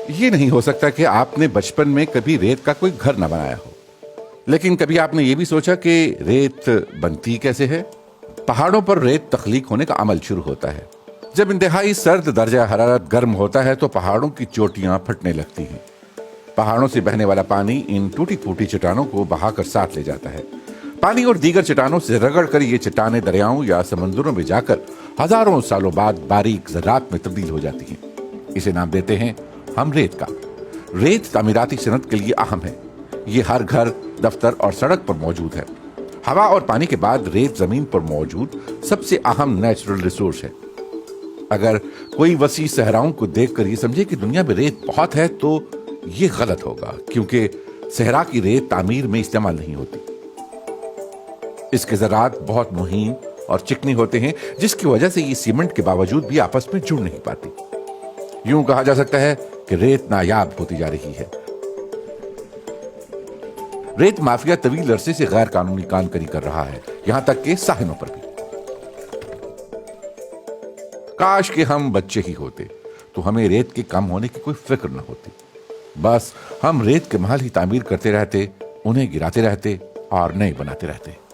یہ نہیں ہو سکتا کہ آپ نے بچپن میں کبھی ریت کا کوئی گھر نہ بنایا ہو، لیکن کبھی آپ نے یہ بھی سوچا کہ ریت بنتی کیسے ہے؟ پہاڑوں پر ریت تخلیق ہونے کا عمل شروع ہوتا ہے۔ جب انتہائی سرد درجہ حرارت گرم ہوتا ہے تو پہاڑوں کی چوٹیاں پھٹنے لگتی ہیں۔ پہاڑوں سے بہنے والا پانی ان ٹوٹی پھوٹی چٹانوں کو بہا کر ساتھ لے جاتا ہے۔ پانی اور دیگر چٹانوں سے رگڑ کر یہ چٹانیں دریاؤں یا سمندروں میں جا کر ہزاروں سالوں بعد باریک ذرات میں تبدیل ہو جاتی ہیں۔ اسے نام دیتے ہیں ہم ریت کا۔ ریت تعمیراتی صنعت کے لیے اہم ہے۔ یہ ہر گھر، دفتر اور سڑک پر موجود ہے۔ ہوا اور پانی کے بعد ریت زمین پر موجود سب سے اہم نیچرل ریسورس ہے۔ اگر کوئی وسیع صحراؤں کو دیکھ کر یہ سمجھے کہ دنیا میں ریت بہت ہے تو یہ غلط ہوگا، کیونکہ صحرا کی ریت تعمیر میں استعمال نہیں ہوتی۔ اس کے ذرات بہت مہین اور چکنی ہوتے ہیں، جس کی وجہ سے یہ سیمنٹ کے باوجود بھی آپس میں جڑ نہیں پاتی۔ یوں کہا جا سکتا ہے کہ ریت نایاب ہوتی جا رہی ہے۔ ریت مافیا طویل عرصے سے غیر قانونی کام کری کر رہا ہے، یہاں تک کہ ساحلوں پر بھی۔ کاش کہ ہم بچے ہی ہوتے تو ہمیں ریت کے کم ہونے کی کوئی فکر نہ ہوتی۔ بس ہم ریت کے محل ہی تعمیر کرتے رہتے، انہیں گراتے رہتے اور نئے بناتے رہتے۔